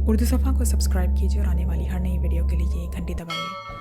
उर्दू सफ़ा को सब्सक्राइब कीजिए और आने वाली हर नई वीडियो के लिए घंटी दबाइए।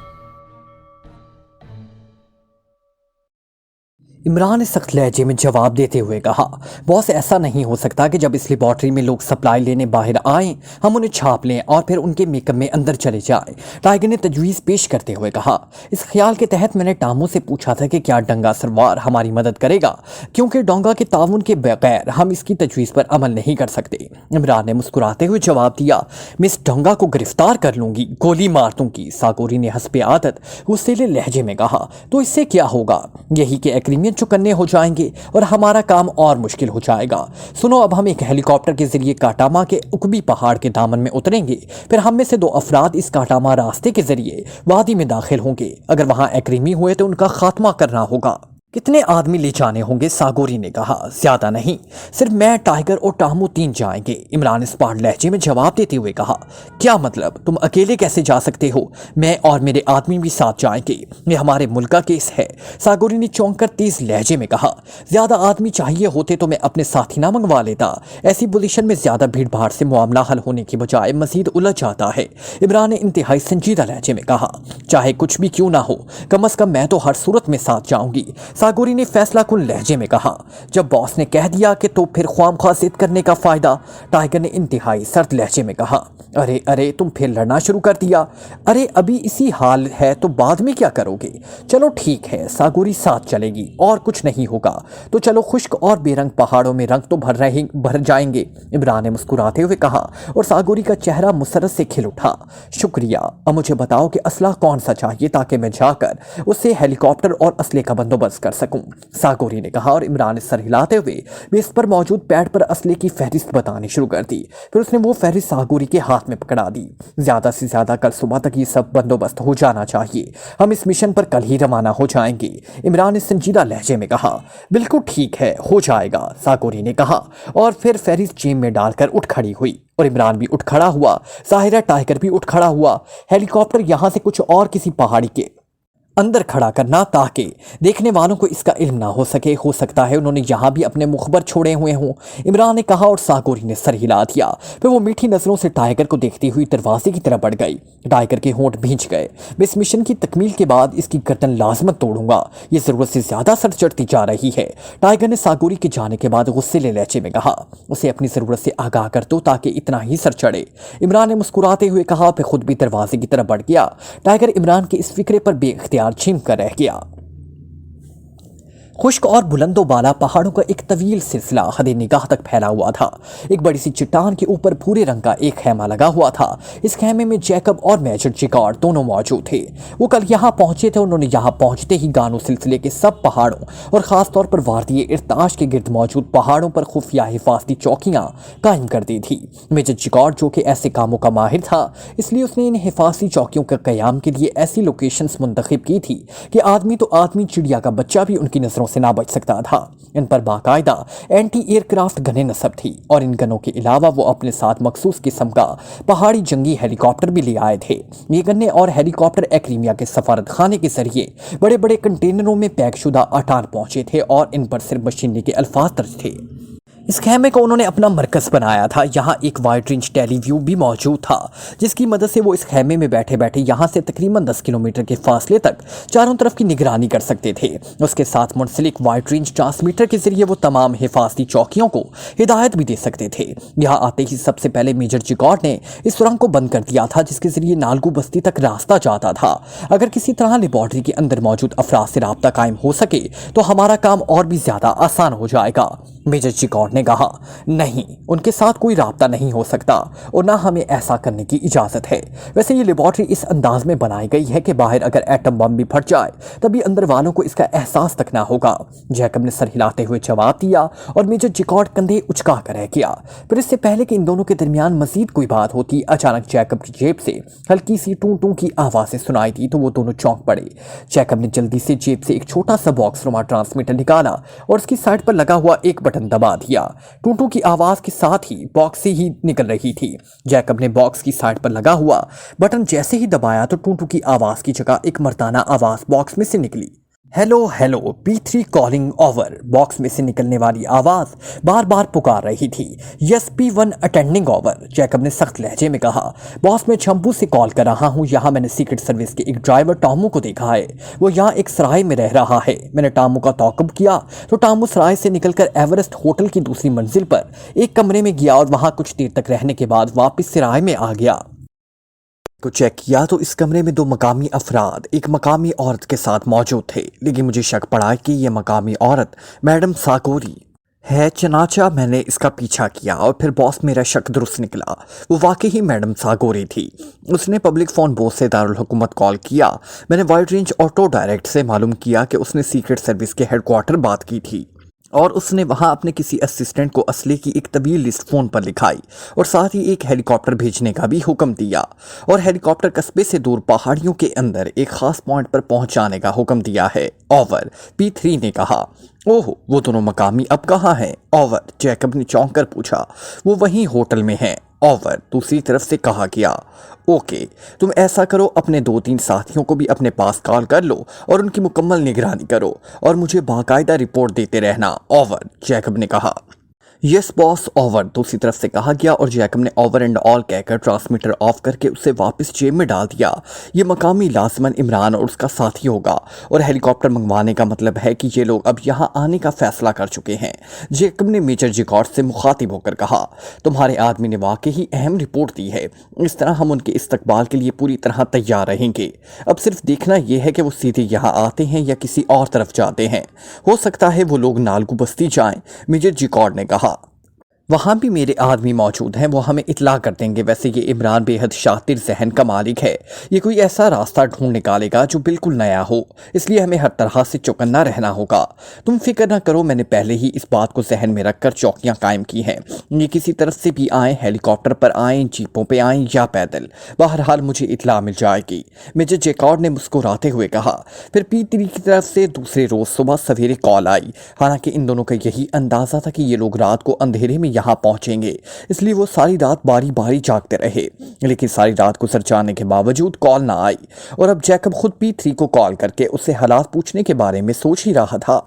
इमरान ने सख्त लहजे में जवाब देते हुए कहा, बॉस ऐसा नहीं हो सकता कि जब इस लेबॉर्ट्री में लोग सप्लाई लेने बाहर आएं हम उन्हें छाप लें और फिर उनके मेकअप में अंदर चले जाएं। टाइगर ने तजवीज़ पेश करते हुए कहा, इस ख्याल के तहत मैंने टामू से पूछा था कि क्या डंगा सरवार हमारी मदद करेगा, क्योंकि डोंगा के ताउन के बगैर हम इसकी तजवीज़ पर अमल नहीं कर सकते। इमरान ने मुस्कुराते हुए जवाब दिया, मैं इस डोंगा को गिरफ्तार कर लूंगी, गोली मार दूंगी। सागोरी ने हस्बे आदत गुस्सेले लहजे में कहा, तो इससे क्या होगा? यही कि एग्रीमेंट चुकन्ने हो जाएंगे और हमारा काम और मुश्किल हो जाएगा। सुनो, अब हम एक हेलीकॉप्टर के जरिए काटामा के उकबी पहाड़ के दामन में उतरेंगे। फिर हम में से 2 अफराद इस काटामा रास्ते के जरिए वादी में दाखिल होंगे। अगर वहां एग्रीमी हुए तो उनका खात्मा करना होगा। कितने आदमी ले जाने होंगे? सागोरी ने कहा, ज्यादा नहीं, सिर्फ मैं, टाइगर और टामू 3 जाएंगे। इमरान ने स्पार्ट लहजे में जवाब देते हुए कहा, क्या मतलब? तुम अकेले कैसे जा सकते हो? मैं और मेरे आदमी भी साथ जाएंगे, ये हमारे मुल्क का केस है। सागोरी ने चौंक कर तेज लहजे में कहा, ज्यादा आदमी चाहिए होते तो मैं अपने साथी ना मंगवा लेता। ऐसी पोजीशन में ज्यादा भीड़ भाड़ से मामला हल होने की बजाय मजीद उलझ जाता है। इमरान ने इंतहाई संजीदा लहजे में कहा, चाहे कुछ भी क्यों ना हो, कम अज कम मैं तो हर सूरत में साथ जाऊंगी। सागोरी ने फैसला कुन लहजे में कहा, जब बॉस ने कह दिया कि तो फिर ख्वामख्वाह जिद करने का फायदा? टाइगर ने इंतहाई सर्द लहजे में कहा, अरे अरे, तुम फिर लड़ना शुरू कर दिया। अरे अभी इसी हाल है तो बाद में क्या करोगे? चलो ठीक है, सागोरी साथ चलेगी और कुछ नहीं होगा। तो चलो, खुश्क और बेरंग पहाड़ों में रंग तो भर जाएंगे। इमरान ने मुस्कुराते हुए कहा और सागोरी का चेहरा मुसरत से खिल उठा। शुक्रिया, अब मुझे बताओ कि असला कौन सा चाहिए ताकि मैं जाकर उससे हेलीकॉप्टर और असले का बंदोबस्त कर सकूं। सागोरी ने कहा और इमरान ने सर हिलाते हुए मेज पर मौजूद पैड पर असले की फहरिस्त बतानी शुरू कर दी। फिर उसने वो फहरिस्त सागोरी के हाथ में पकड़ा दी। ज्यादा से ज्यादा कल सुबह तक ये सब बंदोबस्त हो जाना चाहिए। हम इस मिशन पर कल ही रवाना हो जाएंगे। इमरान ने संजीदा लहजे में कहा, बिल्कुल ठीक है, हो जाएगा। सागोरी ने कहा और फिर फहरिस्त जेब में डालकर उठ खड़ी हुई और इमरान भी उठ खड़ा हुआ। ज़ाहिर है टाइगर भी उठ खड़ा हुआ। हेलीकॉप्टर यहां से कुछ और किसी पहाड़ी के अंदर खड़ा करना ताकि देखने वालों को इसका इल्म ना हो सके। हो सकता है उन्होंने यहाँ भी अपने मुखबर छोड़े हुए हों। इमरान ने कहा और सागोरी ने सर हिला दिया। फिर वो मीठी नजरों से टाइगर को देखती हुई दरवाजे की तरफ बढ़ गई। टाइगर के होंठ भींच गए। मैं इस मिशन की तकमील के बाद इसकी गर्दन लाजमत तोड़ूंगा, ये जरूरत से ज्यादा सर चढ़ती जा रही है। टाइगर ने सागोरी के जाने के बाद गुस्सेले लहजे में कहा, उसे अपनी जरूरत से आगाह कर दो ताकि इतना ही सर चढ़े। इमरान ने मुस्कुराते हुए कहा, फिर खुद भी दरवाजे की तरफ बढ़ गया। टाइगर इमरान के इस फिक्रे पर बेइख्तियार छिम कर रह गया। खुश्क और बुलंदो बाला पहाड़ों का एक तवील सिलसिला हद निगाह तक फैला हुआ था। एक बड़ी सी चट्टान के ऊपर भूरे रंग का एक खैमा लगा हुआ था। इस खैमे में जैकब और मेजर जिगार्ड दोनों मौजूद थे। वो कल यहाँ पहुंचे थे। उन्होंने यहाँ पहुंचते ही गानो सिलसिले के सब पहाड़ों और खासतौर पर वारदिये इर्ताश के गिर्द मौजूद पहाड़ों पर खुफिया हिफाजती चौकियाँ कायम कर दी थी। मेजर जिगार्ड जो कि ऐसे कामों का माहिर था, इसलिए उसने इन हिफाजती चौकियों के क़याम के लिए ऐसी लोकेशंस मुंतखब की थी कि आदमी तो आदमी, चिड़िया का बच्चा भी उनकी नजरों से ना बच सकता था। इन पर बाकायदा एंटी एयरक्राफ्ट गनें नस्ब थी और इन गनों के अलावा वो अपने साथ मखसूस किस्म का पहाड़ी जंगी हेलीकॉप्टर भी ले आए थे। ये गन्ने और हेलीकॉप्टर एक्रीमिया के सफारत खाने के जरिए बड़े बड़े कंटेनरों में पैक शुदा अटान पहुंचे थे और इन पर सिर्फ मशीनरी के अल्फाज दर्ज थे। इस खैमे को उन्होंने अपना मरकज़ बनाया था। यहाँ एक वाइड रेंज टेलीव्यू भी मौजूद था, जिसकी मदद से वो इस खैमे में बैठे बैठे यहाँ से तकरीबन 10 किलोमीटर के फासले तक चारों तरफ की निगरानी कर सकते थे। उसके साथ मुंसलिक वाइड रेंज ट्रांसमीटर के जरिए वो तमाम हिफाजती चौकियों को हिदायत भी दे सकते थे। यहाँ आते ही सबसे पहले मेजर जिगार्ड ने इस सुरंग को बंद कर दिया था, जिसके जरिए नालगू बस्ती तक रास्ता जाता था। अगर किसी तरह लेबॉर्ट्री के अंदर मौजूद अफराद से राब्ता कायम हो सके तो हमारा काम और भी ज्यादा आसान हो जाएगा। मेजर जिगार्ड ने कहा, नहीं, उनके साथ कोई राब्ता नहीं हो सकता और ना हमें ऐसा करने की इजाजत है। वैसे ये लेबॉर्ट्री इस अंदाज में बनाई गई है कि बाहर अगर एटम बम भी फट जाए तभी अंदर वालों को इसका एहसास तक ना होगा। जैकब ने सर हिलाते हुए जवाब दिया और मेजर जिगार्ड कंधे उचका कर रह गया। फिर इससे पहले कि इन दोनों के दरमियान मजीद कोई बात होती, अचानक जैकब की जेब से हल्की सी टू टू की आवाजें सुनाई दी तो वो दोनों चौंक पड़े। जैकब ने जल्दी से जेब से एक छोटा सा बॉक्स नुमा ट्रांसमीटर निकाला और उसकी साइड पर लगा हुआ एक बटन दबा दिया। टूटू की आवाज के साथ ही बॉक्स से ही निकल रही थी। जैकब ने बॉक्स की साइड पर लगा हुआ बटन जैसे ही दबाया तो टूटू की आवाज की जगह एक मर्दाना आवाज बॉक्स में से निकली, hello hello P3 calling over. Box में से निकलने वाली आवाज बार बार पुकार रही थी। Yes P1 attending over. Jacob ने सख्त लहजे में कहा। बॉस, मैं छम्बू से कॉल कर रहा हूँ। यहाँ मैंने सीक्रेट सर्विस के एक ड्राइवर टामू को देखा है। वो यहाँ एक सराय में रह रहा है। मैंने टामू का ताक़ुब किया तो टामू सराय से निकलकर एवरेस्ट होटल की दूसरी मंजिल पर एक कमरे में गया और वहाँ कुछ देर तक रहने के बाद वापस सराय में आ गया। को चेक किया तो इस कमरे में 2 मकामी अफराद एक मकामी औरत के साथ मौजूद थे, लेकिन मुझे शक पड़ा कि यह मकामी औरत मैडम सागोरी है। चनाचा मैंने इसका पीछा किया और फिर बॉस, मेरा शक दुरुस्त निकला। वो वाकई ही मैडम सागोरी थी। उसने पब्लिक फ़ोन बोर्ड से दारुल हुकूमत कॉल किया। मैंने वाइड रेंज ऑटो डायरेक्ट से मालूम किया कि उसने सीक्रेट सर्विस के हेडक्वार्टर बात की थी और उसने वहां अपने किसी असिस्टेंट को असले की एक तवील लिस्ट फ़ोन पर लिखाई और साथ ही एक हेलीकॉप्टर भेजने का भी हुक्म दिया और हेलीकॉप्टर कस्बे से दूर पहाड़ियों के अंदर एक खास पॉइंट पर पहुंचाने का हुक्म दिया है। ओवर। P3 ने कहा। ओह, वो दोनों मकामी अब कहाँ हैं? ओवर। जैकब ने चौंक कर पूछा। वो वहीं होटल में हैं। ओवर। दूसरी तरफ से कहा गया। ओके, तुम ऐसा करो, अपने 2-3 साथियों को भी अपने पास कॉल कर लो और उनकी मुकम्मल निगरानी करो और मुझे बाकायदा रिपोर्ट देते रहना। ओवर। जैकब ने कहा। Yes boss. ओवर। दूसरी तरफ से कहा गया और जैकब ने ओवर एंड ऑल कहकर ट्रांसमीटर ऑफ करके उसे वापस जेब में डाल दिया। ये मकामी लाजमन इमरान और उसका साथी होगा और हेलीकॉप्टर मंगवाने का मतलब है कि ये लोग अब यहाँ आने का फैसला कर चुके हैं। जैकब ने मेजर जिकॉर्ड से मुखातिब होकर कहा, तुम्हारे आदमी ने वाकई ही अहम रिपोर्ट दी है। इस तरह हम उनके इस्तकबाल के लिए पूरी तरह तैयार रहेंगे। अब सिर्फ देखना यह है कि वो सीधे यहाँ आते हैं या किसी और तरफ जाते हैं। हो सकता है वो लोग नालगू बस्ती जाएं, मेजर जिकॉर्ड ने कहा। वहाँ भी मेरे आदमी मौजूद हैं, वो हमें इतला कर देंगे। वैसे ये इमरान बेहद शातिर जहन का मालिक है। ये कोई ऐसा रास्ता ढूंढ निकालेगा जो बिल्कुल नया हो, इसलिए हमें हर तरह से चौकन्ना रहना होगा। तुम फिक्र ना करो, मैंने पहले ही इस बात को जहन में रखकर चौकियाँ कायम की हैं। ये किसी तरफ से भी आएँ, हेलीकॉप्टर पर आएँ, जीपों पर आएँ या पैदल, बहरहाल मुझे इतला मिल जाएगी, मेजर जैकॉर्ड ने मुस्कुराते हुए कहा। फिर P3 की तरफ से दूसरे रोज़ सुबह सवेरे कॉल आई। हालांकि इन दोनों का यही अंदाज़ा था कि ये लोग रात को अंधेरे में यहाँ पहुंचेंगे, इसलिए वो सारी रात बारी बारी जागते रहे, लेकिन सारी रात गुजर जाने के बावजूद कॉल ना आई और अब जैकब खुद P3 को कॉल करके उससे हालात पूछने के बारे में सोच ही रहा था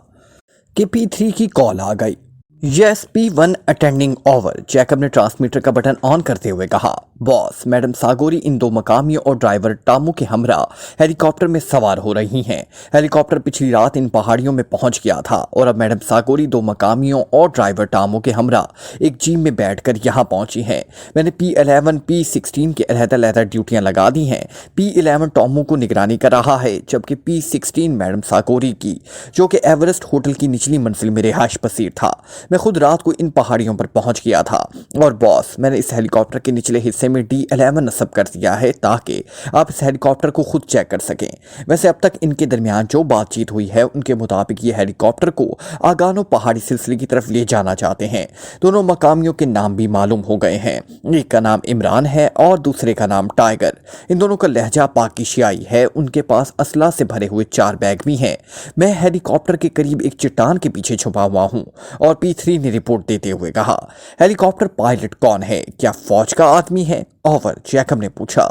कि P3 की कॉल आ गई। Yes P1 attending over. Jacob ने ट्रांसमीटर का बटन ऑन करते हुए कहा। बॉस, मैडम सागोरी इन 2 मकामियों और ड्राइवर टामू के हमरा हेलीकॉप्टर में सवार हो रही हैं। हेलीकॉप्टर पिछली रात इन पहाड़ियों में पहुंच गया था और अब मैडम सागोरी 2 मकामियों और ड्राइवर टामू के हमरा एक जीप में बैठकर यहां पहुंची हैं। मैंने P11 P16 के अलहदा ड्यूटियां लगा दी हैं। P11 टामू को निगरानी कर रहा है, जबकि P16 मैडम सागोरी की, जो कि एवरेस्ट होटल की निचली मंजिल में रिहाइश पसीर था। मैं खुद रात को इन पहाड़ियों पर पहुंच गया था और बॉस, मैंने इस हेलीकॉप्टर के निचले हिस्से में D11 नस्ब कर दिया है ताकि आप इस हेलीकॉप्टर को खुद चेक कर सकें। वैसे अब तक इनके दरमियान जो बातचीत हुई है उनके मुताबिक ये हेलीकॉप्टर को आगानो पहाड़ी सिलसिले की तरफ ले जाना चाहते हैं। दोनों मकामियों के नाम भी मालूम हो गए हैं। एक का नाम इमरान है और दूसरे का नाम टाइगर। इन दोनों का लहजा पाकिस्तानी है। उनके पास असला से भरे हुए 4 बैग भी हैं। मैं हेलीकॉप्टर के करीब एक चट्टान के पीछे छुपा हुआ हूँ। और P3 ने रिपोर्ट देते हुए कहा। हेलीकॉप्टर पायलट कौन है? क्या फौज का आदमी है? ओवर। जैकब ने पूछा।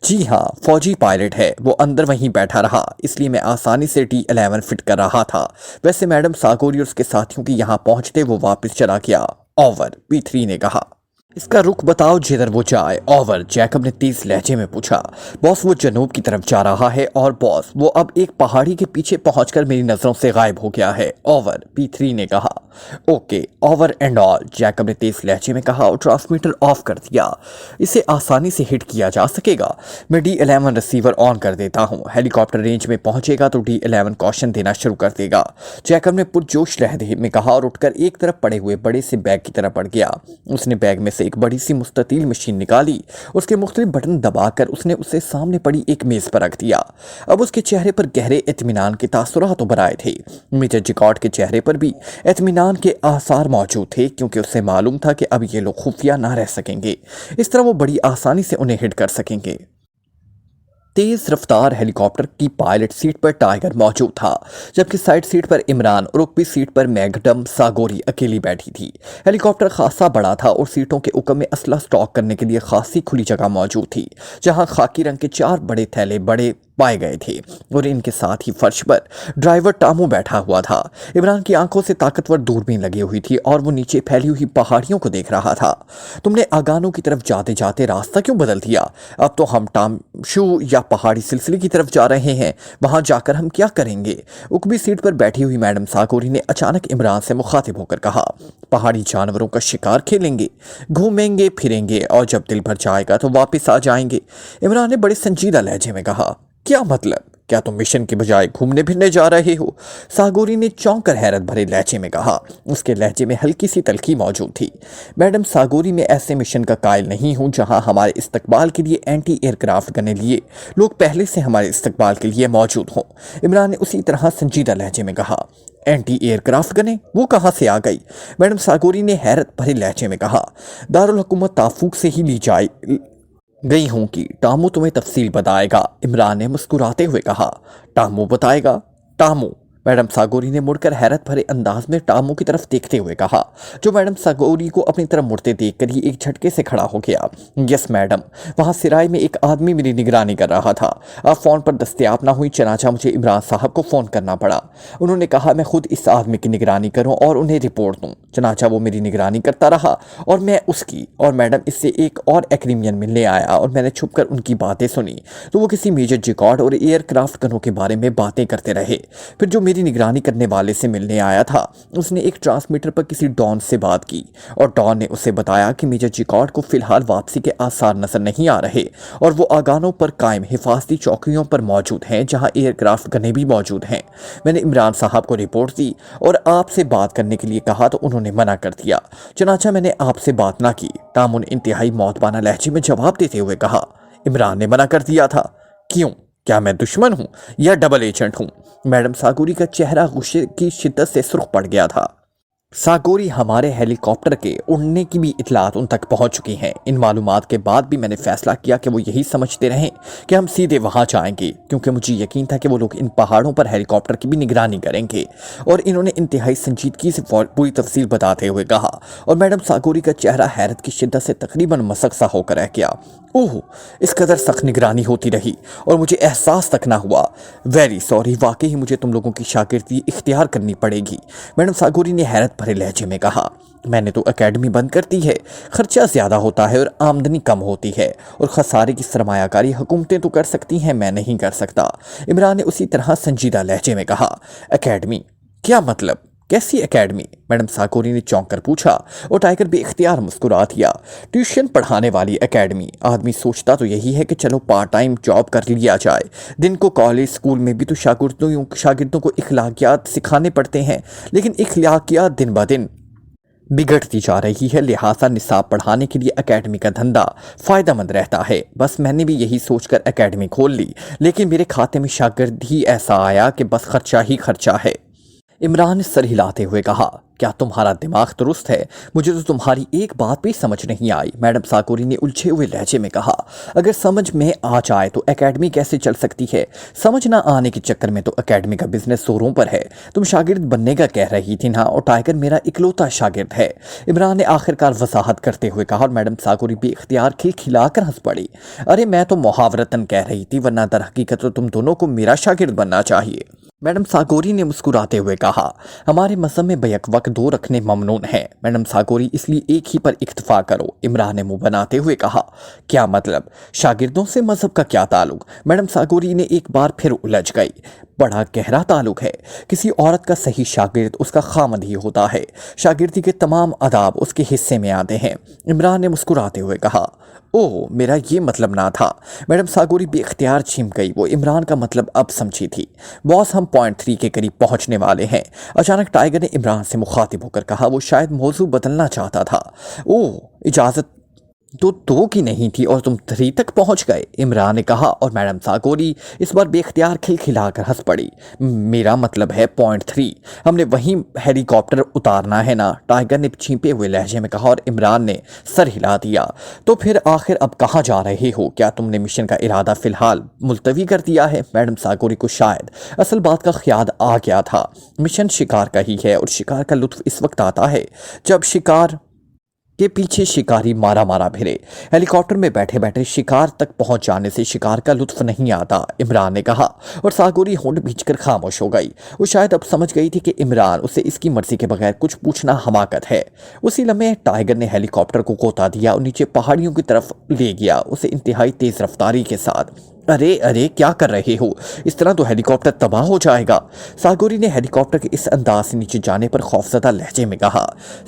जी हाँ, फौजी पायलट है। वो अंदर वहीं बैठा रहा, इसलिए मैं आसानी से D11 फिट कर रहा था। वैसे मैडम सागोरी और उसके साथियों के यहाँ पहुंचते वो वापस चला गया। ओवर। P3 ने कहा। इसका रुख बताओ जिधर वो जाए। ओवर। जैकब ने तेज लहजे में पूछा। बॉस, वो जनूब की तरफ जा रहा है और बॉस, वो अब एक पहाड़ी के पीछे पहुंचकर मेरी नजरों से गायब हो गया है। ओवर। P3 ने कहा। Okay, over and all. Jacob ने तेज लहजे में कहा और ट्रांसमीटर ऑफ कर दिया। इसे आसानी से हिट किया जा सकेगा। मैं D11 रिसीवर ऑन कर देता हूँ। हेलीकॉप्टर रेंज में पहुंचेगा तो D11 कॉशन देना शुरू कर देगा। जैकब ने पुरजोश लहजे में कहा और उठकर एक तरफ पड़े हुए बड़े से बैग की तरफ बढ़ गया। उसने बैग में से एक बड़ी सी मुस्ततील मशीन निकाली। उसके मुख्तलिफ बटन दबाकर उसने उसे सामने पड़ी एक मेज पर रख दिया। अब उसके चेहरे पर गहरे इत्मीनान के तासुरात उभर आए थे। मेजर जिकॉर्ड के चेहरे पर भी इत्मीनान के आसार मौजूद थे, क्योंकि उसे मालूम था कि अब ये लोग खुफिया ना रह सकेंगे। इस तरह वो बड़ी आसानी से उन्हें हिट कर सकेंगे। तेज रफ्तार हेलीकॉप्टर की पायलट सीट पर टाइगर मौजूद था, जबकि साइड सीट पर इमरान और ऊपरी सीट पर मैडम सागोरी अकेली बैठी थी। हेलीकॉप्टर खासा बड़ा था और सीटों के ऊपर में असला स्टॉक करने के लिए खासी खुली जगह मौजूद थी, जहां खाकी रंग के 4 बड़े थैले बड़े पाए गए थे और इनके साथ ही फर्श पर ड्राइवर टामू बैठा हुआ था। इमरान की आंखों से ताकतवर दूरबीन लगी हुई थी और वो नीचे फैली हुई पहाड़ियों को देख रहा था। तुमने आगानों की तरफ जाते जाते रास्ता क्यों बदल दिया? अब तो हम टामशू या पहाड़ी सिलसिले की तरफ जा रहे हैं, वहां जाकर हम क्या करेंगे? उकबी सीट पर बैठी हुई मैडम सागोरी ने अचानक इमरान से मुखातिब होकर कहा, पहाड़ी जानवरों का शिकार खेलेंगे, घूमेंगे फिरेंगे और जब दिल भर जाएगा तो वापस आ जाएंगे। इमरान ने बड़े संजीदा लहजे में कहा, क्या मतलब? क्या तुम मिशन के बजाय घूमने फिरने जा रहे हो? सागोरी ने चौंक कर हैरत भरे लहजे में कहा। उसके लहजे में हल्की सी तल्खी मौजूद थी। मैडम सागोरी, में ऐसे मिशन का कायल नहीं हूं जहां हमारे इस्तकबाल के लिए एंटी एयरक्राफ्ट गने लिए लोग पहले से हमारे इस्तकबाल के लिए मौजूद हों। इमरान ने उसी तरह संजीदा लहजे में कहा, एंटी एयरक्राफ्ट गने वो कहाँ से आ गई? मैडम सागोरी ने हैरत भरे लहजे में कहा, दारुल हुकूमत ताफूक से ही ली जाए गई हूं कि टामू तुम्हें तफसील बताएगा। इमरान ने मुस्कुराते हुए कहा, टामू बताएगा? टामू? मैडम सागोरी ने मुड़कर हैरत भरे अंदाज में टामू की तरफ देखते हुए कहा, जो मैडम सागोरी को अपनी तरफ मुड़ते देखकर ही एक झटके से खड़ा हो गया। यस मैडम, वहाँ सिराय में एक आदमी मेरी निगरानी कर रहा था। आप फ़ोन पर दस्तयाब ना हुई, चनाचा मुझे इमरान साहब को फ़ोन करना पड़ा। उन्होंने कहा मैं खुद इस आदमी की निगरानी करूँ और उन्हें रिपोर्ट दूँ। चनाचा वो मेरी निगरानी करता रहा और मैं उसकी। और मैडम, इससे एक और एक्रीमियन मिलने आया और मैंने छुपकर उनकी बातें सुनी तो वो किसी मेजर जिकॉर्ड और एयरक्राफ्ट गनों के बारे में बातें करते रहे। फिर जो मेरी निगरानी करने वाले से मिलने आया था उसने एक ट्रांसमीटर पर किसी डॉन से बात की और डॉन ने उसे बताया कि मेजर जिकॉर्ड को फिलहाल वापसी के आसार नजर नहीं आ रहे और वो आगानों पर कायम हिफाजती चौकियों पर मौजूद हैं जहां एयरक्राफ्ट गने भी मौजूद हैं। मैंने इमरान साहब को रिपोर्ट दी और आपसे बात करने के लिए कहा तो उन्होंने मना कर दिया। चनाचा मैंने आपसे बात ना की। टामू ने इंतहाई मौतबाना लहजे में जवाब देते हुए कहा, इमरान ने मना कर दिया था? क्यों? क्या मैं दुश्मन हूं या डबल एजेंट हूं? मैडम सागोरी का चेहरा गुस्से की शिद्दत से सुर्ख पड़ गया था। सागोरी, हमारे हेलीकॉप्टर के उड़ने की भी इतलात उन तक पहुंच चुकी हैं। इन मालूमात के बाद भी मैंने फैसला किया कि वो यही समझते रहें कि हम सीधे वहां जाएंगे, क्योंकि मुझे यकीन था कि वो लोग इन पहाड़ों पर हेलीकॉप्टर की भी निगरानी करेंगे। और इन्होंने इंतहाई संजीदगी से पूरी तफसील बताते हुए कहा और मैडम सागोरी का चेहरा हैरत की शिद्दत से तकरीबन मसक सा होकर रह गया। ओह, इस कदर सख्त निगरानी होती रही और मुझे एहसास तक ना हुआ। वेरी सॉरी, वाकई ही मुझे तुम लोगों की शागिर्दी इख्तियार करनी पड़ेगी। मैडम सागोरी ने हैरत भरे लहजे में कहा, मैंने तो एकेडमी बंद कर दी है। खर्चा ज़्यादा होता है और आमदनी कम होती है और खसारे की सरमायाकारी हुकूमतें तो कर सकती हैं, मैं नहीं कर सकता। इमरान ने उसी तरह संजीदा लहजे में कहा, एकेडमी? क्या मतलब? कैसी एकेडमी? मैडम सागोरी ने चौंक कर पूछा और टाइगर भी इख्तियार मुस्कुरा दिया। ट्यूशन पढ़ाने वाली एकेडमी। आदमी सोचता तो यही है कि चलो पार्ट टाइम जॉब कर लिया जाए। दिन को कॉलेज स्कूल में भी तो शागिर्दों को इखलाकियात सिखाने पड़ते हैं, लेकिन इखलाकियात दिन ब दिन बिगड़ती जा रही है। लिहाजा निसाब पढ़ाने के लिए एकेडमी का धंधा फ़ायदेमंद रहता है। बस मैंने भी यही सोचकर एकेडमी खोल ली, लेकिन मेरे खाते में शागिर्द ही ऐसा आया कि बस खर्चा ही खर्चा है। इमरान ने सर हिलाते हुए कहा, क्या तुम्हारा दिमाग दुरुस्त है? मुझे तो तुम्हारी एक बात भी समझ नहीं आई। मैडम सागोरी ने उलझे हुए लहजे में कहा, अगर समझ में आ जाए तो एकेडमी कैसे चल सकती है? समझ ना आने के चक्कर में तो एकेडमी का बिजनेस जोरों पर है। तुम शागिर्द बनने का कह रही थी ना, और टाइगर मेरा इकलौता शागिर्द है। इमरान ने आखिरकार वजाहत करते हुए कहा और मैडम सागोरी बेख्तियार खिलखिलाकर हंस पड़ी। अरे मैं तो मुहावरतन कह रही थी, वरना दर हकीकत तो तुम दोनों को मेरा शागिर्द बनना चाहिए। मैडम सागोरी ने मुस्कुराते हुए कहा, हमारे मज़हब में बैक वक्त दो रखने ममनून है। मैडम सागोरी, इसलिए एक ही पर इक्तफा करो। इमरान ने मुंह बनाते हुए कहा, क्या मतलब? शागिर्दों से मजहब का क्या ताल्लुक? मैडम सागोरी ने एक बार फिर उलझ गई। बड़ा गहरा ताल्लुक है। किसी औरत का सही शागिर्द उसका खामद ही होता है। शागिर्दी के तमाम आदाब उसके हिस्से में आते हैं। इमरान ने मुस्कुराते हुए कहा, ओह, मेरा ये मतलब ना था। मैडम सागोरी बेख्तियार छिम गई। वो इमरान का मतलब अब समझी थी। बॉस, हम पॉइंट 3 के करीब पहुंचने वाले हैं। अचानक टाइगर ने इमरान से मुखातिब होकर कहा। वो शायद मौजू बदलना चाहता था। ओह, इजाज़त तो 2 की नहीं थी और तुम 3 तक पहुंच गए, इमरान ने कहा। और मैडम सागोरी इस बार बेख्तियार खिलखिलाकर हंस पड़ी। मेरा मतलब है पॉइंट 3। हमने वहीं हेलीकॉप्टर उतारना है ना? टाइगर ने छींपे हुए लहजे में कहा और इमरान ने सर हिला दिया। तो फिर आखिर अब कहाँ जा रहे हो? क्या तुमने मिशन का इरादा फिलहाल मुलतवी कर दिया है? मैडम सागोरी को शायद असल बात का ख्याल आ गया था। मिशन शिकार का ही है और शिकार का लुत्फ इस वक्त आता है जब शिकार के पीछे शिकारी मारा मारा फिरे। हेलीकॉप्टर में बैठे बैठे शिकार तक पहुंच जाने से शिकार का लुत्फ नहीं आता, इमरान ने कहा, और सागोरी होंठ भींचकर खामोश हो गई। वो शायद अब समझ गई थी कि इमरान उसे इसकी मर्जी के बगैर कुछ पूछना हमाकत है। उसी लम्हे टाइगर ने हेलीकॉप्टर को गोता दिया और नीचे पहाड़ियों की तरफ ले गया, उसे इंतहाई तेज रफ्तारी के साथ। अरे अरे, क्या कर रहे हो? इस तरह तो हेलीकॉप्टर तबाह हो जाएगा। सागोरी ने हेलीकॉप्टर के इस अंदाज से नीचे जाने पर खौफजदा लहजे में कहा।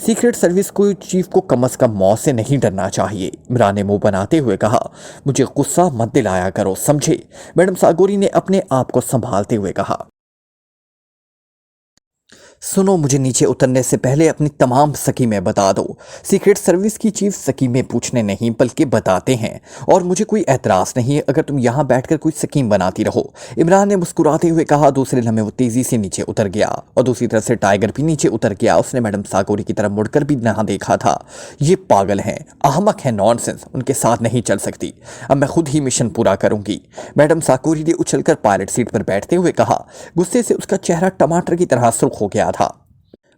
सीक्रेट सर्विस को चीफ को कम से कम मौत से नहीं डरना चाहिए, इमरान ने मुंह बनाते हुए कहा। मुझे गुस्सा मत दिलाया करो, समझे? मैडम सागोरी ने अपने आप को संभालते हुए कहा। सुनो, मुझे नीचे उतरने से पहले अपनी तमाम स्कीमें बता दो। सीक्रेट सर्विस की चीफ स्कीमें पूछने नहीं बल्कि बताते हैं, और मुझे कोई एतराज़ नहीं है अगर तुम यहाँ बैठकर कोई स्कीम बनाती रहो, इमरान ने मुस्कुराते हुए कहा। दूसरे लम्हे वो तेजी से नीचे उतर गया और दूसरी तरफ से टाइगर भी नीचे उतर गया। उसने मैडम सागोरी की तरफ मुड़कर भी ना देखा था। ये पागल हैं, अहमक हैं, नॉनसेंस, उनके साथ नहीं चल सकती। अब मैं खुद ही मिशन पूरा करूंगी, मैडम सागोरी ने उछलकर पायलट सीट पर बैठते हुए कहा। गुस्से से उसका चेहरा टमाटर की तरह सुर्ख हो गया था।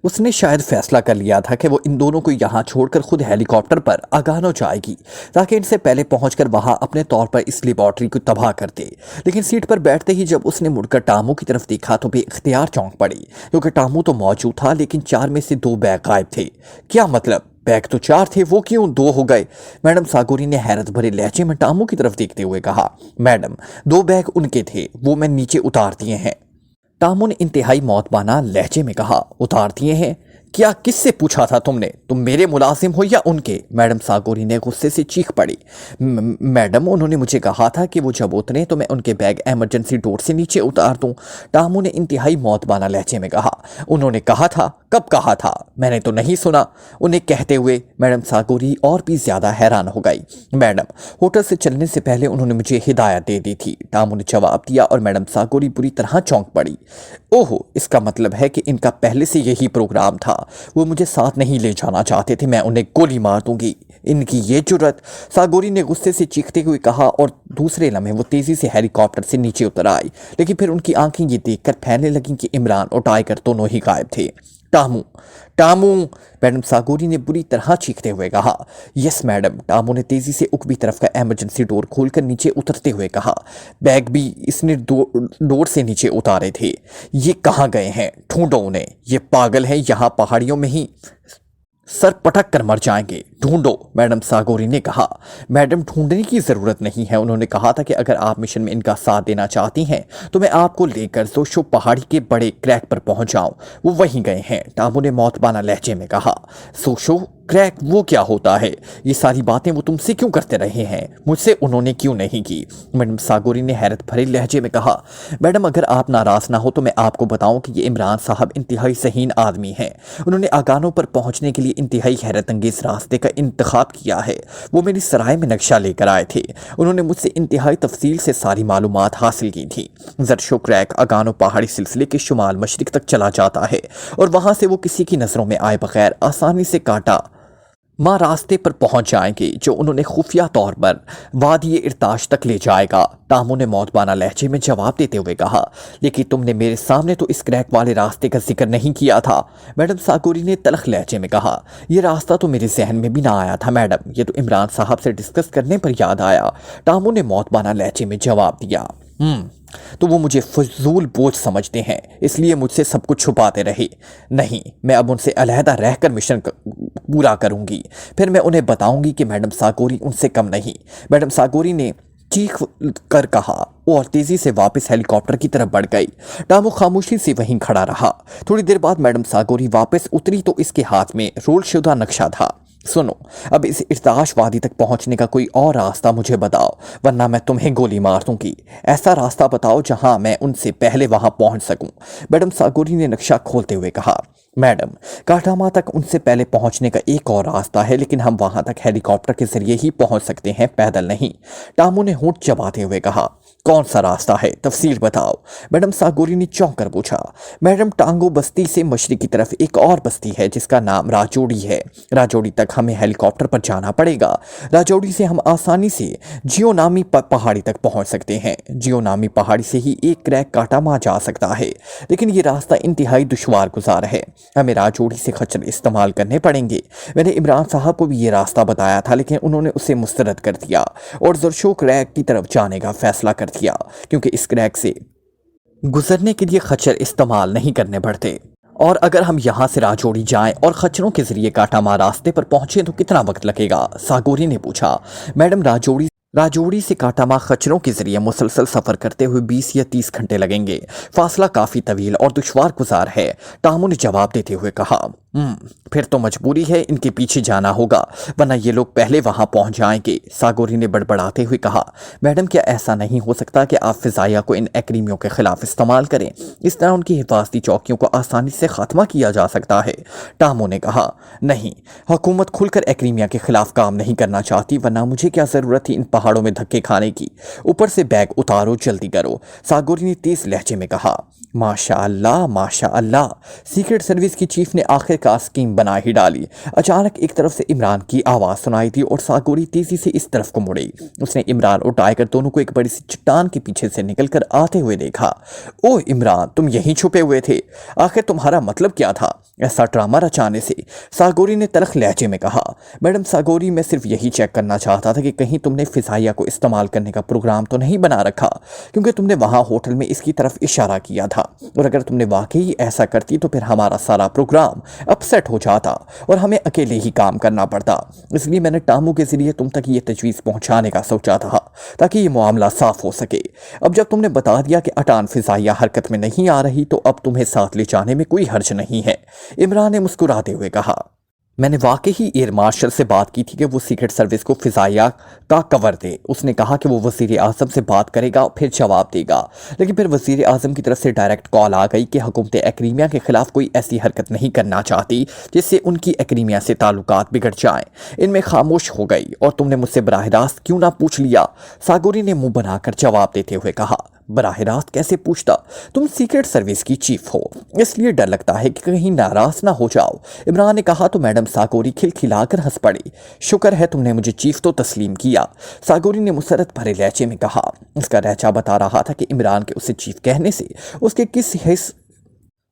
उसने शायद फैसला कर लिया था कि वो इन दोनों को यहाँ छोड़कर खुद हेलीकॉप्टर पर अगानो जाएगी ताकि इनसे पहले पहुंचकर वहां अपने तौर पर इस लेबॉर्ट्री को तबाह कर दे। लेकिन सीट पर बैठते ही जब उसने मुड़कर टामू की तरफ देखा तो बेइख्तियार चौंक पड़ी, क्योंकि टामू तो मौजूद था लेकिन 4 में से 2 बैग गायब थे। क्या मतलब? बैग तो 4 थे, वो क्यों 2 हो गए? मैडम सागोरी ने हैरत भरे लहजे में टामू की तरफ देखते हुए कहा। मैडम, 2 बैग उनके थे, वो मैं नीचे उतार दिए हैं, टामू ने इंतहाई मौतबाना लहजे में कहा। उतार दिए हैं? क्या? किससे पूछा था तुमने? तुम मेरे मुलाजिम हो या उनके? मैडम सागोरी ने गुस्से से चीख पड़ी। मैडम, उन्होंने मुझे कहा था कि वो जब उतरे तो मैं उनके बैग इमरजेंसी डोर से नीचे उतार दूं, टामू ने इंतहाई मौतबाना लहजे में कहा। उन्होंने कहा था? कब कहा था? मैंने तो नहीं सुना। उन्हें कहते हुए मैडम सागोरी और भी ज्यादा हैरान हो गई। मैडम, होटल से चलने से पहले उन्होंने मुझे हिदायत दे दी थी, टामू ने जवाब दिया, और मैडम सागोरी बुरी तरह चौंक पड़ी। ओहो, इसका मतलब है कि इनका पहले से यही प्रोग्राम था। वो मुझे साथ नहीं ले जाना चाहते थे, मैं उन्हें गोली मार दूंगी। इनकी ये जुर्रत, सागोरी ने गुस्से से चीखते हुए कहा, और दूसरे लम्हे वो तेजी से हेलीकॉप्टर से नीचे उतर आई। लेकिन फिर उनकी आंखें ये देखकर फैलने लगीं कि इमरान और टाइगर दोनों ही गायब थे। टामू, टामू, मैडम सागोरी ने बुरी तरह चीखते हुए कहा। यस मैडम, टामू ने तेजी से उकबी तरफ का इमरजेंसी डोर खोलकर नीचे उतरते हुए कहा। बैग भी इसने डोर से नीचे उतारे थे। ये कहाँ गए हैं? ढूंढो उन्हें, ये पागल है, यहाँ पहाड़ियों में ही सर पटक कर मर जाएंगे, ढूंढो, मैडम सागोरी ने कहा। मैडम, ढूंढने की ज़रूरत नहीं है, उन्होंने कहा था कि अगर आप मिशन में इनका साथ देना चाहती हैं तो मैं आपको लेकर सोशो पहाड़ी के बड़े क्रैक पर पहुंच जाऊं। वो वहीं गए हैं, टामू ने मौतबाना लहजे में कहा। सोशो क्रैक, वो क्या होता है? ये सारी बातें वो तुमसे क्यों करते रहे हैं, मुझसे उन्होंने क्यों नहीं की? मैडम सागोरी ने हैरत भरे लहजे में कहा। मैडम, अगर आप नाराज़ ना हो तो मैं आपको बताऊं कि ये इमरान साहब इंतहाई सहीन आदमी हैं। उन्होंने अगानो पर पहुंचने के लिए इंतहाई हैरत अंगेज रास्ते का इंतखाब किया है। वो मेरी सराय में नक्शा लेकर आए थे। उन्होंने मुझसे इंतहाई तफसील से सारी मालूमात हासिल की थी। जरशो क्रैक अगानो पहाड़ी सिलसिले के शुमाल मशरिक तक चला जाता है और वहां से वो किसी की नज़रों में आए बगैर आसानी से काटा माँ रास्ते पर पहुंच जाएंगे जो उन्होंने खुफिया तौर पर वादी इर्ताश तक ले जाएगा, टामू ने मौतबाना लहजे में जवाब देते हुए कहा। लेकिन तुमने मेरे सामने तो इस क्रैक वाले रास्ते का जिक्र नहीं किया था, मैडम सागोरी ने तलख लहजे में कहा। यह रास्ता तो मेरे जहन में भी ना आया था मैडम, ये तो इमरान साहब से डिस्कस करने पर याद आया, टामू ने मौतबाना लहजे में जवाब दिया। तो वो मुझे फजूल बोझ समझते हैं, इसलिए मुझसे सब कुछ छुपाते रहे। नहीं, मैं अब उनसे अलहदा रहकर मिशन पूरा करूंगी, फिर मैं उन्हें बताऊंगी कि मैडम सागोरी उनसे कम नहीं, मैडम सागोरी ने चीख कर कहा और तेजी से वापस हेलीकॉप्टर की तरफ बढ़ गई। टामू खामोशी से वहीं खड़ा रहा। थोड़ी देर बाद मैडम सागोरी वापस उतरी तो इसके हाथ में रोलशुदा नक्शा था। सुनो, अब इस इर्ताश वादी तक पहुंचने का कोई और रास्ता मुझे बताओ, वरना मैं तुम्हें गोली मार दूंगी। ऐसा रास्ता बताओ जहां मैं उनसे पहले वहां पहुंच सकूं, मैडम सागोरी ने नक्शा खोलते हुए कहा। मैडम, काटामा तक उनसे पहले पहुंचने का एक और रास्ता है, लेकिन हम वहां तक हेलीकॉप्टर के जरिए ही पहुंच सकते हैं, पैदल नहीं, टामू ने होंठ चबाते हुए कहा। कौन सा रास्ता है, तफसील बताओ, मैडम सागोरी ने चौंक कर पूछा। मैडम, टांगो बस्ती से मशरिक की तरफ एक और बस्ती है जिसका नाम राजौड़ी है। राजौड़ी तक हमें हेलीकॉप्टर पर जाना पड़ेगा। राजौड़ी से हम आसानी से जियोनामी पहाड़ी तक पहुंच सकते हैं। जियोनामी पहाड़ी से ही एक क्रैक काटामा जा सकता है, लेकिन ये रास्ता इंतहाई दुश्वार गुजार है। हमें राजौरी से खच्चर इस्तेमाल करने पड़ेंगे। मैंने इमरान साहब को भी ये रास्ता बताया था, लेकिन उन्होंने उसे मुस्तरद कर दिया और ज़रशो क्रैक की तरफ जाने का फैसला कर दिया, क्योंकि इस क्रैक से गुजरने के लिए खच्चर इस्तेमाल नहीं करने पड़ते। और अगर हम यहाँ से राजौरी जाएं और खच्चरों के जरिए काटामा रास्ते पर पहुंचें तो कितना वक्त लगेगा? सागोरी ने पूछा। मैडम, राजौरी से काटामा खच्चरों के जरिए मुसलसल सफर करते हुए 20 या 30 घंटे लगेंगे। फासला काफी तवील और दुश्वार गुजार है, टामू ने जवाब देते हुए कहा। फिर तो मजबूरी है, इनके पीछे जाना होगा, वरना ये लोग पहले वहां पहुंच जाएंगे, सागोरी ने बड़बड़ाते हुए कहा। मैडम, क्या ऐसा नहीं हो सकता कि आप फिजाइया को इन एक्रीमियों के खिलाफ इस्तेमाल करें? इस तरह उनकी हिफाजती चौकियों को आसानी से खात्मा किया जा सकता है, टामू ने कहा। नहीं, हुकूमत खुलकर एक्रीमिया के खिलाफ काम नहीं करना चाहती, वरना मुझे क्या जरूरत थी इन पहाड़ों में धक्के खाने की? ऊपर से बैग उतारो, जल्दी करो, सागोरी ने तेज लहजे में कहा। माशा अल्लाह, माशा अल्लाह, सीक्रेट सर्विस की चीफ ने आखिरकार स्कीम बना ही डाली। अचानक एक तरफ से इमरान की आवाज़ सुनाई दी और सागोरी तेजी से इस तरफ को मुड़ी। उसने इमरान और टाइगर दोनों को एक बड़ी सी चट्टान के पीछे से निकलकर आते हुए देखा। ओह इमरान, तुम यहीं छुपे हुए थे? आखिर तुम्हारा मतलब क्या था ऐसा ड्रामा रचाने से? सागोरी ने तलख लहजे में कहा। मैडम सागोरी, मैं सिर्फ यही चेक करना चाहता था कि कहीं तुमने फिजाइया को इस्तेमाल करने का प्रोग्राम तो नहीं बना रखा, क्योंकि तुमने वहां होटल में इसकी तरफ इशारा किया था, और अगर तुमने वाकई ऐसा करती तो फिर हमारा सारा प्रोग्राम अपसेट हो जाता और हमें अकेले ही काम करना पड़ता। इसलिए मैंने टामू के जरिए तुम तक ये तजवीज़ पहुंचाने का सोचा था, ताकि ये मामला साफ हो सके। अब जब तुमने बता दिया कि अटान फिजाइया हरकत में नहीं आ रही, तो अब तुम्हें साथ ले जाने में कोई हर्ज नहीं है, इमरान ने मुस्कुराते हुए कहा। मैंने वाकई ही एयर मार्शल से बात की थी कि वो सीक्रेट सर्विस को फिजाइया का कवर दे। उसने कहा कि वो वज़ीर आज़म से बात करेगा, फिर जवाब देगा, लेकिन फिर वज़ीर आज़म की तरफ से डायरेक्ट कॉल आ गई कि हुकूमत एक्रीमिया के खिलाफ कोई ऐसी हरकत नहीं करना चाहती जिससे उनकी एक्रीमिया से ताल्लुकात बिगड़ जाएं। इनमें खामोश हो गई। और तुमने मुझसे बराह रास्त क्यों ना पूछ लिया? सागोरी ने मुंह बनाकर जवाब देते हुए कहा। बराह रास्त कैसे पूछता? तुम सीक्रेट सर्विस की चीफ हो, इसलिए डर लगता है कि कहीं नाराज ना हो जाओ, इमरान ने कहा। तो मैडम सागोरी खिलखिलाकर हंस पड़ी। शुक्र है तुमने मुझे चीफ तो तस्लीम किया, सागोरी ने मुसरत भरे लहजे में कहा। उसका लहजा बता रहा था कि इमरान के उसे चीफ कहने से उसके किस हिस्से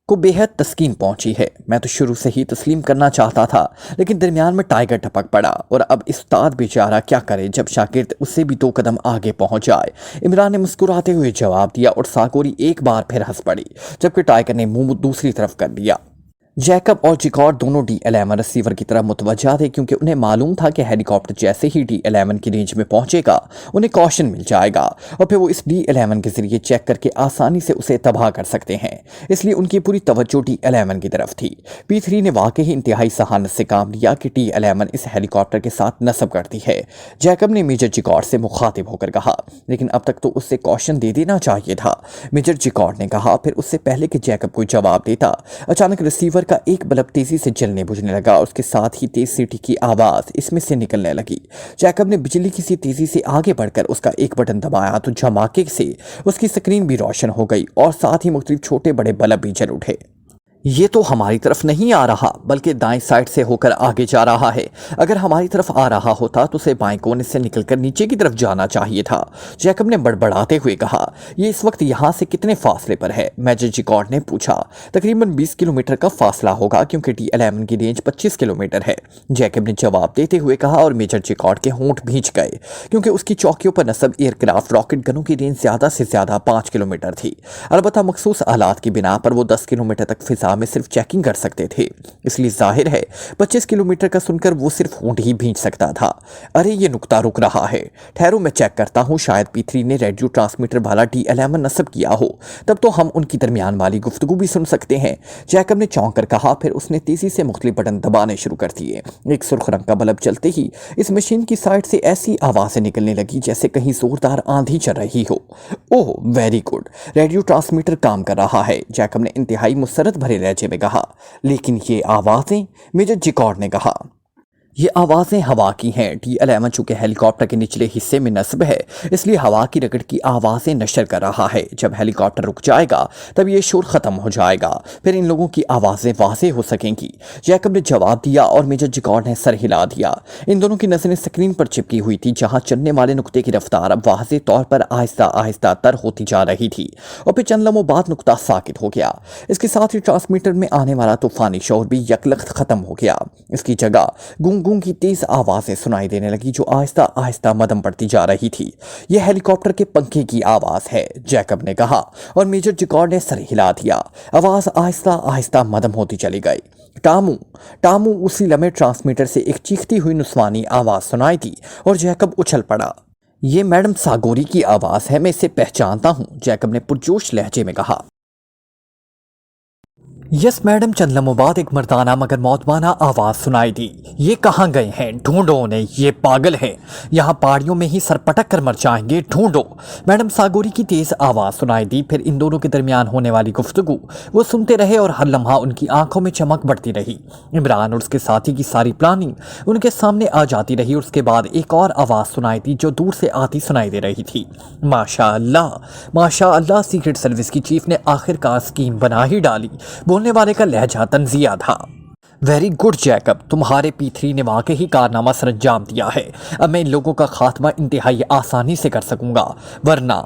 को बेहद तस्कीन पहुंची है। मैं तो शुरू से ही तस्लीम करना चाहता था, लेकिन दरमियान में टाइगर टपक पड़ा, और अब उस्ताद बेचारा क्या करे जब शागिर्द उससे भी 2 कदम आगे पहुंच जाए, इमरान ने मुस्कुराते हुए जवाब दिया। और सागोरी एक बार फिर हंस पड़ी, जबकि टाइगर ने मुंह दूसरी तरफ कर दिया। जैकब और जिकॉर्ड दोनों D11 रिसीवर की तरफ मुतवज्जा थे, क्योंकि उन्हें मालूम था कि हेलीकॉप्टर जैसे ही D11 की रेंज में पहुंचेगा उन्हें कॉशन मिल जाएगा, और फिर वो इस D11 के जरिए चेक करके आसानी से उसे तबाह कर सकते हैं। इसलिए उनकी पूरी तवज्जो D11 की तरफ थी। P3 ने वाकई ही इंतहाई सहानत से काम लिया कि D11 इस हेलीकॉप्टर के साथ नस्ब करती है। जैकब ने मेजर जिकॉर्ड से मुखातिब होकर कहा, लेकिन अब तक तो उससे कॉशन दे देना चाहिए था, मेजर जिकॉर्ड ने कहा। फिर उससे पहले कि जैकब कोई जवाब देता, अचानक रिसीवर का एक बल्ब तेजी से जलने बुझने लगा। उसके साथ ही तेज सीटी की आवाज इसमें से निकलने लगी। जैकब ने बिजली की सी तेजी से आगे बढ़कर उसका एक बटन दबाया तो धमाके से उसकी स्क्रीन भी रोशन हो गई, और साथ ही मुख्तलिफ छोटे बड़े बल्ब भी जल उठे। ये तो हमारी तरफ नहीं आ रहा, बल्कि दाएं साइड से होकर आगे जा रहा है। अगर हमारी तरफ आ रहा होता तो उसे बाएं कोने से निकलकर नीचे की तरफ जाना चाहिए था, जैकब ने बड़बड़ाते हुए कहा। ये इस वक्त यहाँ से कितने फासले पर है? मेजर जिकॉर्ड ने पूछा। तकरीबन 20 किलोमीटर का फासला होगा, क्योंकि D11 की रेंज 25 किलोमीटर है, जैकब ने जवाब देते हुए कहा। और मेजर जिकॉर्ड के होंठ भींच गए, क्योंकि उसकी चौकियों पर नस्ब एयरक्राफ्ट रॉकेट गनों की रेंज ज़्यादा से ज़्यादा 5 किलोमीटर थी। अलबत्ता मखसूस हालात की बिना पर वो 10 किलोमीटर तक फिजा में सिर्फ चेकिंग कर सकते थे, इसलिए जाहिर है 25 किलोमीटर का सुनकर वो सिर्फ होंठ ही भींच सकता था। अरे ये नुक्ता रुक रहा है, ठहरो मैं चेक करता हूँ, शायद P3 ने रेडियो ट्रांसमीटर वाला D11 नस्ब किया हो, तब तो हम उनकी दरमियान वाली गुफ्तगू भी सुन सकते हैं, जैकब ने चौंक कर कहा। फिर उसने तेजी से मुख्तलिफ बटन दबाने शुरू कर दिए। एक सुर्ख रंग का बल्ब जलते ही इस मशीन की साइड से ऐसी आवाज़ें निकलने लगी जैसे कहीं जोरदार आंधी चल रही हो। Oh very good, radio transmitter काम कर रहा है, जैकब ने इंतहाई मुसरत भरे लहजे में कहा। लेकिन ये आवाज़ें, मेजर जिकॉर्ड ने कहा। یہ آوازیں ہوا کی ہیں۔ DL11 چونکہ ہیلی کاپٹر کے نچلے حصے میں نصب ہے، اس لیے ہوا کی رگڑ کی آوازیں نشر کر رہا ہے۔ جب ہیلی کاپٹر رک جائے گا تب یہ شور ختم ہو جائے گا، پھر ان لوگوں کی آوازیں واضح ہو سکیں گی۔ جیکب نے جواب دیا اور میجر جیکارڈ نے سر ہلا دیا۔ ان دونوں کی نظریں سکرین پر چپکی ہوئی تھی، جہاں چلنے والے نقطے کی رفتار اب واضح طور پر آہستہ آہستہ تر ہوتی جا رہی تھی، اور پھر چند لمحوں بعد نقطہ ساکت ہو گیا۔ اس کے ساتھ ہی ٹرانسمیٹر میں آنے والا طوفانی شور بھی یکلخت ختم ہو گیا۔ اس کی جگہ گونگ گونگ کی تیز آوازیں سنائی دینے لگی، جو آہستہ آہستہ مدھم پڑتی جا رہی تھی۔ یہ ہیلی کاپٹر کے پنکھے کی آواز ہے، جیکب نے کہا، اور میجر جیکارڈ نے سر ہلا دیا۔ آواز آہستہ آہستہ مدھم ہوتی چلی گئی۔ ٹامو اسی لمحے ٹرانسمیٹر سے ایک چیختی ہوئی نسوانی آواز سنائی دی اور جیکب اچھل پڑا۔ یہ میڈم ساگوری کی آواز ہے، میں اسے پہچانتا ہوں، جیکب نے پرجوش لہجے میں کہا۔ یس میڈم، چند لمحوں بعد ایک مردانہ مگر موتبانہ آواز سنائی دی۔ یہ کہاں گئے ہیں؟ ڈھونڈو انہیں، یہ پاگل ہیں، یہاں پہاڑیوں میں ہی سر پٹک کر مر جائیں گے، ڈھونڈو۔ میڈم ساگوری کی تیز آواز سنائی دی۔ پھر ان دونوں کے درمیان ہونے والی گفتگو وہ سنتے رہے، اور ہر لمحہ ان کی آنکھوں میں چمک بڑھتی رہی۔ عمران اور اس کے ساتھی کی ساری پلاننگ ان کے سامنے آ جاتی رہی، اور اس کے بعد ایک اور آواز سنائی دی جو دور سے آتی سنائی دے رہی تھی۔ ماشاء اللہ، سیکرٹ سروس کی چیف نے آخر کار اسکیم بنا ہی ڈالی۔ بولنے والے کا لہجہ طنزیہ تھا۔ ویری گڈ جیکب، تمہارے P3 نے واقعی کارنامہ سر انجام دیا ہے۔ اب میں ان لوگوں کا خاتمہ انتہائی آسانی سے کر سکوں گا، ورنہ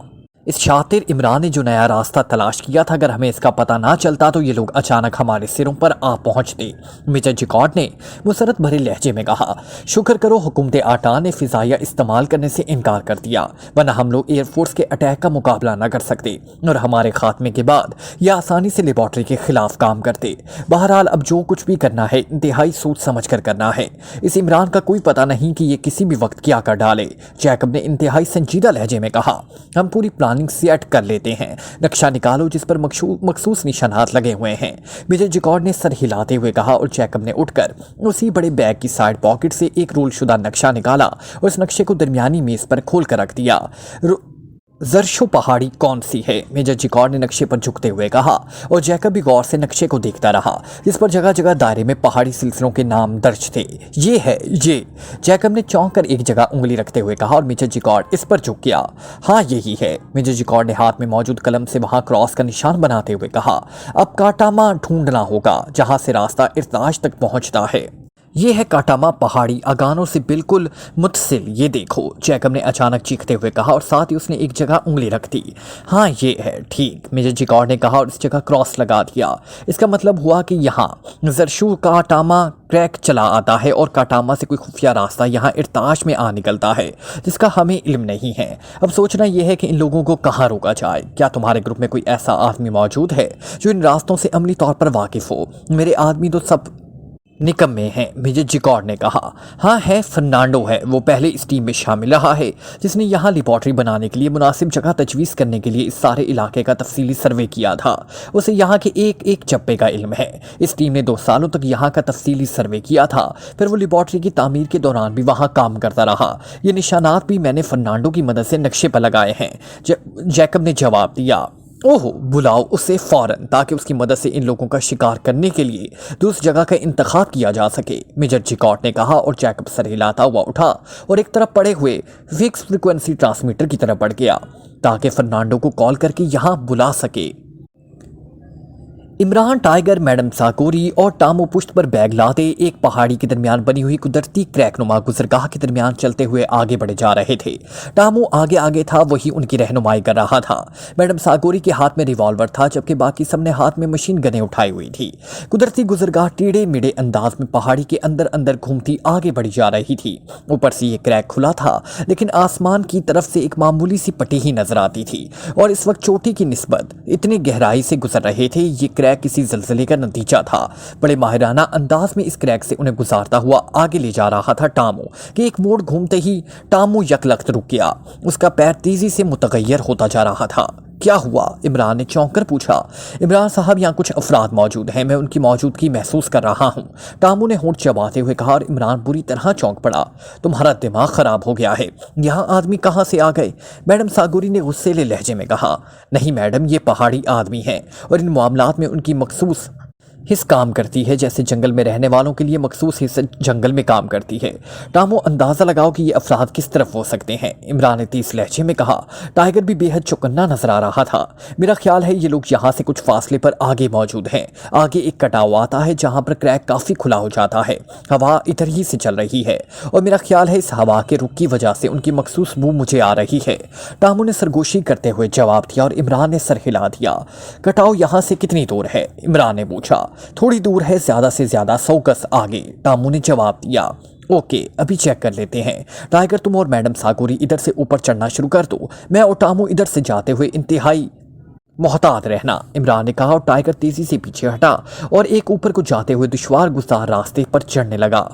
اس شاطر عمران نے جو نیا راستہ تلاش کیا تھا، اگر ہمیں اس کا پتہ نہ چلتا تو یہ لوگ اچانک ہمارے سروں پر آ پہنچتے۔ میجر جیکارڈ نے مسرت بھرے لہجے میں کہا۔ شکر کرو حکومت آٹا نے فضائیہ استعمال کرنے سے انکار کر دیا، ورنہ ہم لوگ ایئر فورس کے اٹیک کا مقابلہ نہ کر سکتے، اور ہمارے خاتمے کے بعد یہ آسانی سے لیبارٹری کے خلاف کام کرتے۔ بہرحال اب جو کچھ بھی کرنا ہے انتہائی سوچ سمجھ کر کرنا ہے۔ اس عمران کا کوئی پتہ نہیں کہ یہ کسی بھی وقت کیا کر ڈالے، جیکب نے انتہائی سنجیدہ لہجے میں کہا۔ ہم پوری پلاننگ سیٹ کر لیتے ہیں، نقشہ نکالو جس پر مخصوص نشانات لگے ہوئے ہیں، میجر جیکارڈ نے سر ہلاتے ہوئے کہا، اور جیکب نے اٹھ کر اسی بڑے بیگ کی سائیڈ پاکٹ سے ایک رول شدہ نقشہ نکالا اور اس نقشے کو درمیانی میز پر کھول کر رکھ دیا۔ زرشو پہاڑی کون سی ہے؟ میجر جیکارڈ نے نقشے پر جھکتے ہوئے کہا، اور جیکب بھی غور سے نقشے کو دیکھتا رہا، جس پر جگہ جگہ دائرے میں پہاڑی سلسلوں کے نام درج تھے۔ یہ ہے یہ، جیکب نے چونک کر ایک جگہ انگلی رکھتے ہوئے کہا، اور میجر جیکارڈ اس پر جھک گیا۔ ہاں یہی ہے، میجر جیکارڈ نے ہاتھ میں موجود قلم سے وہاں کراس کا نشان بناتے ہوئے کہا۔ اب کاٹاما ڈھونڈنا ہوگا، جہاں سے راستہ ارتاش تک پہنچتا ہے۔ یہ ہے کاٹاما پہاڑی، اگانوں سے بالکل متصل، یہ دیکھو، جیکب نے اچانک چیختے ہوئے کہا، اور ساتھ ہی اس نے ایک جگہ انگلی رکھ دی۔ ہاں یہ ہے، ٹھیک، میجر جیکارڈ نے کہا، اور اس جگہ کراس لگا دیا۔ اس کا مطلب ہوا کہ یہاں زرشو کاٹاما کریک چلا آتا ہے، اور کاٹاما سے کوئی خفیہ راستہ یہاں ارتاش میں آ نکلتا ہے، جس کا ہمیں علم نہیں ہے۔ اب سوچنا یہ ہے کہ ان لوگوں کو کہاں روکا جائے۔ کیا تمہارے گروپ میں کوئی ایسا آدمی موجود ہے جو ان راستوں سے عملی طور پر واقف ہو؟ میرے آدمی تو سب نکمے ہیں، میجر جیکارڈ نے کہا۔ ہاں ہے، فرنانڈو ہے، وہ پہلے اس ٹیم میں شامل رہا ہے جس نے یہاں لیبارٹری بنانے کے لیے مناسب جگہ تجویز کرنے کے لیے اس سارے علاقے کا تفصیلی سروے کیا تھا۔ اسے یہاں کے ایک ایک چپے کا علم ہے۔ اس ٹیم نے 2 سالوں تک یہاں کا تفصیلی سروے کیا تھا، پھر وہ لیبارٹری کی تعمیر کے دوران بھی وہاں کام کرتا رہا۔ یہ نشانات بھی میں نے فرنانڈو کی مدد سے نقشے پر لگائے ہیں، جیکب نے جواب دیا۔ اوہ، بلاؤ اسے فوراً، تاکہ اس کی مدد سے ان لوگوں کا شکار کرنے کے لیے دوسری جگہ کا انتخاب کیا جا سکے، میجر جیکارڈ نے کہا، اور جیکب سر ہلاتا ہوا اٹھا اور ایک طرف پڑے ہوئے فکس فریکوینسی ٹرانسمیٹر کی طرف بڑھ گیا تاکہ فرنانڈو کو کال کر کے یہاں بلا سکے۔ عمران، ٹائیگر، میڈم ساگوری اور ٹامو پشت پر بیگ لاتے ایک پہاڑی کے درمیان بنی ہوئی قدرتی کریک نما گزرگاہ کے درمیان چلتے ہوئے آگے بڑھے جا رہے تھے۔ ٹامو آگے تھا، وہی ان کی رہنمائی کر رہا تھا۔ میڈم ساگوری کے ہاتھ میں ریوالور تھا، جبکہ باقی سب نے ہاتھ میں مشین گنیں اٹھائی ہوئی تھی۔ قدرتی گزرگاہ ٹیڑے میڑے انداز میں پہاڑی کے اندر گھومتی آگے بڑھی جا رہی تھی۔ اوپر سے یہ کریک کھلا تھا، لیکن آسمان کی طرف سے ایک معمولی سی پٹی ہی نظر آتی تھی، اور اس وقت چوٹی کی نسبت اتنی گہرائی سے گزر رہے تھے۔ یہ کریک کسی زلزلے کا نتیجہ تھا۔ بڑے ماہرانہ انداز میں اس کریک سے انہیں گزارتا ہوا آگے لے جا رہا تھا ٹامو، کہ ایک موڑ گھومتے ہی ٹامو یکلخت رک گیا۔ اس کا پیر تیزی سے متغیر ہوتا جا رہا تھا۔ کیا ہوا؟ عمران نے چونک کر پوچھا۔ عمران صاحب، یہاں کچھ افراد موجود ہیں، میں ان کی موجودگی محسوس کر رہا ہوں، ٹامو نے ہونٹ چباتے ہوئے کہا، اور عمران بری طرح چونک پڑا۔ تمہارا دماغ خراب ہو گیا ہے، یہاں آدمی کہاں سے آ گئے؟ میڈم ساگوری نے غصیلے لہجے میں کہا۔ نہیں میڈم، یہ پہاڑی آدمی ہیں، اور ان معاملات میں ان کی مخصوص حص کام کرتی ہے جیسے جنگل میں رہنے والوں کے لیے مخصوص حص جنگل میں کام کرتی ہے۔ ٹامو اندازہ لگاؤ کہ یہ افراد کس طرف ہو سکتے ہیں، عمران نے تیز لہجے میں کہا۔ ٹائیگر بھی بے حد چوکنا نظر آ رہا تھا۔ میرا خیال ہے یہ لوگ یہاں سے کچھ فاصلے پر آگے موجود ہیں۔ آگے ایک کٹاؤ آتا ہے جہاں پر کریک کافی کھلا ہو جاتا ہے۔ ہوا ادھر ہی سے چل رہی ہے اور میرا خیال ہے اس ہوا کے رخ کی وجہ سے ان کی مخصوص بو مجھے آ رہی ہے۔ ٹامو نے سرگوشی کرتے ہوئے جواب دیا اور عمران نے سر ہلا دیا۔ کٹاؤ یہاں سے کتنی دور ہے؟ عمران نے پوچھا۔ تھوڑی دور ہے، زیادہ سے زیادہ 100 گز آگے، ٹامو نے جواب دیا۔ اوکے، ابھی چیک کر لیتے ہیں۔ ٹائیگر تم اور میڈم ساگوری ادھر سے اوپر چڑھنا شروع کر دو، میں اور ٹامو ادھر سے جاتے ہوئے انتہائی محتاط رہنا، عمران نے کہا اور ٹائیگر تیزی سے پیچھے ہٹا اور ایک اوپر کو جاتے ہوئے دشوار گزار راستے پر چڑھنے لگا۔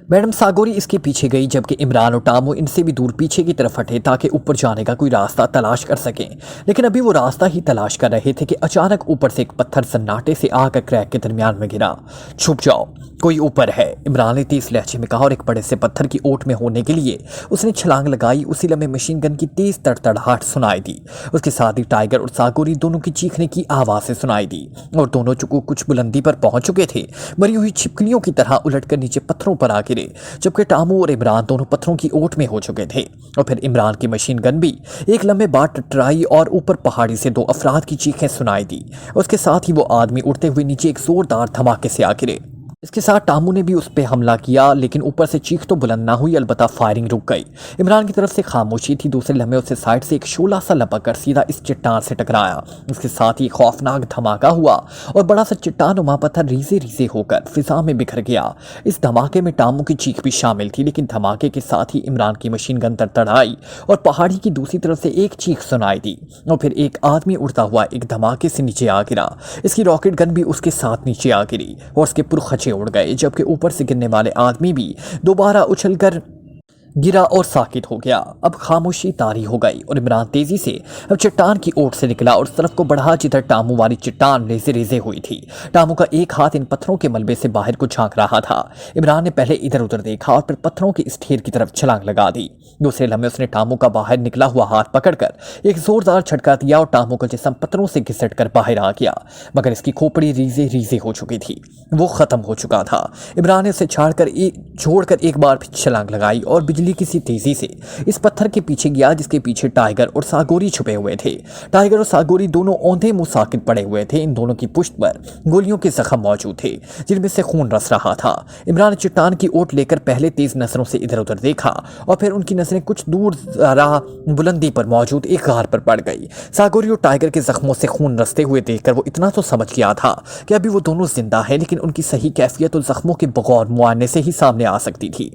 میڈم ساگوری اس کے پیچھے گئی جبکہ عمران اور ٹامو ان سے بھی دور پیچھے کی طرف ہٹے تاکہ اوپر جانے کا کوئی راستہ تلاش کر سکیں، لیکن ابھی وہ راستہ ہی تلاش کر رہے تھے کہ اچانک اوپر سے ایک پتھر سناٹے سے آ کر کریک کے درمیان میں گرا۔ چھپ جاؤ، کوئی اوپر ہے، عمران نے تیز لہجے میں کہا اور ایک بڑے سے پتھر کی اوٹ میں ہونے کے لیے اس نے چھلانگ لگائی۔ اسی لمحے مشین گن کی تیز تڑتڑاہٹ سنائی دی، اس کے ساتھ ہی ٹائیگر اور ساگوری دونوں کی چیخنے کی آوازیں سنائی دی اور دونوں کچھ بلندی پر پہنچ چکے تھے، مری ہوئی چھپکلیوں کی طرح الٹ کر نیچے پتھروں پر آ گرے، جبکہ ٹامو اور عمران دونوں پتھروں کی اوٹ میں ہو چکے تھے۔ اور پھر عمران کی مشین گن بھی ایک لمحے بعد ٹٹرائی اور اوپر پہاڑی سے 2 افراد کی چیخیں سنائی دی، اس کے ساتھ ہی وہ آدمی اڑتے ہوئے نیچے ایک زوردار دھماکے سے آ گرے۔ اس کے ساتھ ٹامو نے بھی اس پہ حملہ کیا، لیکن اوپر سے چیخ تو بلند نہ ہوئی، البتہ فائرنگ رک گئی۔ عمران کی طرف سے خاموشی تھی، دوسرے لمحے اسے سائیڈ سے ایک شعلہ سا لپک کر سیدھا اس چٹان سے ٹکرایا۔ اس کے ساتھ ہی خوفناک دھماکہ ہوا اور بڑا سا چٹان نما پتھر ریزے ریزے ہو کر فضا میں بکھر گیا۔ اس دھماکے میں ٹامو کی چیخ بھی شامل تھی، لیکن دھماکے کے ساتھ ہی عمران کی مشین گن تڑتڑائی اور پہاڑی کی دوسری طرف سے ایک چیخ سنائی دی اور پھر ایک آدمی اڑتا ہوا ایک دھماکے سے نیچے آ گرا۔ اس کی راکٹ گن بھی اس کے ساتھ نیچے آ گری اور اس کے پرخچے اڑ گئے، جبکہ اوپر سے گرنے والے آدمی بھی دوبارہ اچھل کر گرا اور ساکت ہو گیا۔ اب خاموشی طاری ہو گئی اور عمران تیزی سے اب چٹان کی اوٹ سے نکلا اور اس طرف کو بڑھا جدھر ٹامو والی چٹان ریزے ریزے ہوئی تھی۔ ٹامو کا ایک ہاتھ ان پتھروں کے ملبے سے باہر کو جھانک رہا تھا۔ عمران نے پہلے ادھر ادھر دیکھا اور پھر پتھروں کے اس ڈھیر کی طرف چھلانگ لگا دی۔ دوسرے لمحے اس نے ٹامو کا باہر نکلا ہوا ہاتھ پکڑ کر ایک زوردار جھٹکا دیا اور ٹامو کا جسم پتھروں سے گھسٹ کر باہر آ گیا، مگر اس کی کھوپڑی ریزے ریزے ہو چکی تھی، وہ ختم ہو چکا تھا۔ عمران نے اسے چھوڑ کر ایک بار پھر چھلانگ لگائی اور بجلی کی سی تیزی سے اس پتھر کے پیچھے گیا جس کے پیچھے ٹائیگر اور ساگوری چھپے ہوئے تھے۔ ٹائیگر اور ساگوری دونوں اوندھے منہ ساکت پڑے ہوئے تھے، ان دونوں کی پشت پر گولیوں کے زخم موجود تھے جن میں سے خون رس رہا تھا۔ عمران نے چٹان کی اوٹ لے کر پہلے تیز نظروں سے ادھر ادھر دیکھا اور پھر ان کی نظریں کچھ دور راہ بلندی پر موجود ایک غار پر پڑ گئی۔ ساگوری اور ٹائیگر کے زخموں سے خون رستے ہوئے دیکھ کر وہ اتنا تو سمجھ گیا تھا کہ ابھی وہ دونوں زندہ ہیں، لیکن ان کی صحیح کیفیت اور زخموں کے بغور معائنے سے ہی سامنے آ سکتی تھی۔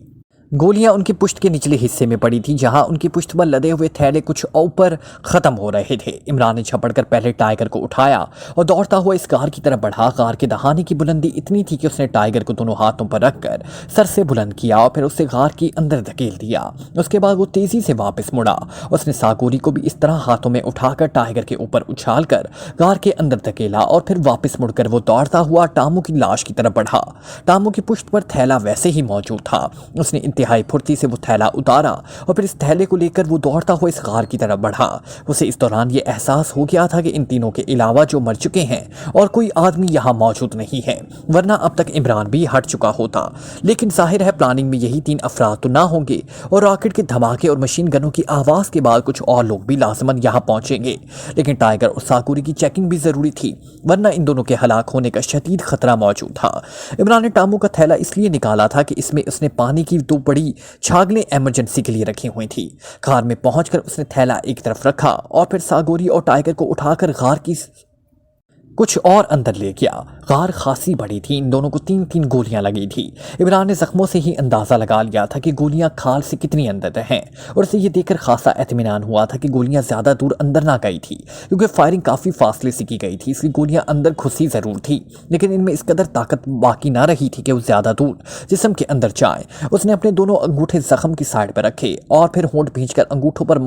گولیاں ان کی پشت کے نچلے حصے میں پڑی تھی جہاں ان کی پشت پر لدے ہوئے تھیلے کچھ اوپر ختم ہو رہے تھے۔ عمران نے جھپڑ کر پہلے ٹائیگر کو اٹھایا اور دوڑتا ہوا اس غار کی طرف بڑھا۔ غار کے دہانے کی بلندی اتنی تھی کہ اس نے ٹائیگر کو دونوں ہاتھوں پر رکھ کر سر سے بلند کیا اور پھر اسے غار کے اندر دھکیل دیا۔ اس کے بعد وہ تیزی سے واپس مڑا، اس نے ساگوری کو بھی اس طرح ہاتھوں میں اٹھا کر ٹائیگر کے اوپر اچھال کر غار کے اندر دھکیلا اور پھر واپس مڑ کر وہ دوڑتا ہوا ٹامو کی لاش کی طرف بڑھا۔ ٹامو کی پشت پر تھیلا ویسے ہی موجود تھا، اس نے انتہائی پھرتی سے وہ تھیلا اتارا اور پھر اس تھیلے کو لے کر وہ دوڑتا ہوا اس غار کی طرف بڑھا۔ اسے اس دوران یہ احساس ہو گیا تھا کہ ان تینوں کے علاوہ جو مر چکے ہیں اور کوئی آدمی یہاں موجود نہیں ہے، ورنہ اب تک عمران بھی ہٹ چکا ہوتا، لیکن ظاہر ہے پلاننگ میں یہی 3 افراد تو نہ ہوں گے اور راکٹ کے دھماکے اور مشین گنوں کی آواز کے بعد کچھ اور لوگ بھی لازماً یہاں پہنچیں گے، لیکن ٹائیگر اور ساگوری کی چیکنگ بھی ضروری تھی، ورنہ ان دونوں کے ہلاک ہونے کا شدید خطرہ موجود تھا۔ عمران نے ٹامو کا تھیلا اس لیے نکالا تھا کہ اس میں اس نے پانی کی 2 بڑی چھاگلیں ایمرجنسی کے لیے رکھی ہوئی تھی۔ غار میں پہنچ کر اس نے تھیلا ایک طرف رکھا اور پھر ساگوری اور ٹائیگر کو اٹھا کر غار کی کچھ اور اندر لے گیا۔ غار خاصی بڑی تھی، ان دونوں کو 3 گولیاں لگی تھی۔ عمران نے زخموں سے ہی اندازہ لگا لیا تھا کہ گولیاں کھال سے کتنی اندر ہیں اور اسے یہ دیکھ کر خاصا اطمینان ہوا تھا کہ گولیاں زیادہ دور اندر نہ گئی تھی، کیونکہ فائرنگ کافی فاصلے سے کی گئی تھی، اس لیے گولیاں اندر گھسی ضرور تھی، لیکن ان میں اس قدر طاقت باقی نہ رہی تھی کہ وہ زیادہ دور جسم کے اندر جائیں۔ اس نے اپنے دونوں انگوٹھے زخم کی سائڈ پر رکھے اور پھر ہونٹ بھینچ کر انگوٹھوں پر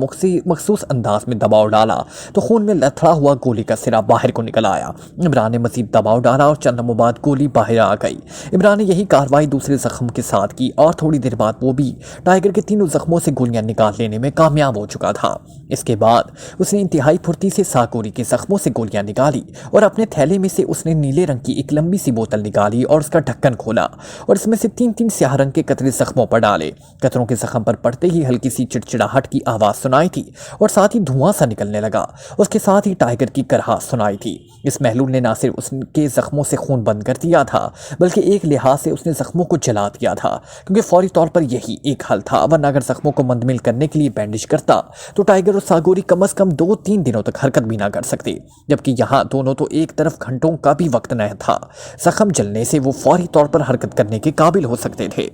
مخصوص انداز میں دباؤ ڈالا تو خون میں لتھڑا ہوا گولی کا سرا باہر کو نکل آیا इमरान ने मजीद दबाव डाला और चंद लम्हों बाद गोली बाहर आ गई। इमरान ने यही कार्रवाई दूसरे जख्म के साथ की और थोड़ी देर बाद वो भी टाइगर के तीनों जख्मों से गोलियां निकाल लेने में कामयाब हो चुका था। इसके बाद उसने इंतहाई फुर्ती से साकोरी के जख्मों से गोलियां निकाली और अपने थैले में से उसने नीले रंग की एक लंबी सी बोतल निकाली और उसका ढक्कन खोला और इसमें से 3-3 स्याह रंग के कतरे जख्मों पर डाले। कतरों के जख्म पर पड़ते ही हल्की सी चिड़चिड़ाहट की आवाज़ सुनाई थी और साथ ही धुआं सा निकलने लगा। उसके साथ ही टाइगर की कराहट सुनाई थी। इस महलूल ने ना सिर्फ उसके जख्मों से खून बंद कर दिया था बल्कि एक लिहाज से उसने जख्मों को जला दिया था, क्योंकि फौरी तौर पर यही एक हल था। वरना अगर जख्मों को मंदमिल करने के लिए बैंडेज करता तो टाइगर और सागोरी कम से कम 2-3 दिनों तक हरकत भी ना कर सकते, जबकि यहाँ दोनों तो एक तरफ घंटों का भी वक्त न था। जख्म जलने से वो फौरी तौर पर हरकत करने के काबिल हो सकते थे।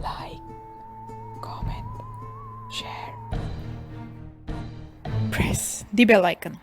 Like, comment, share, press the bell icon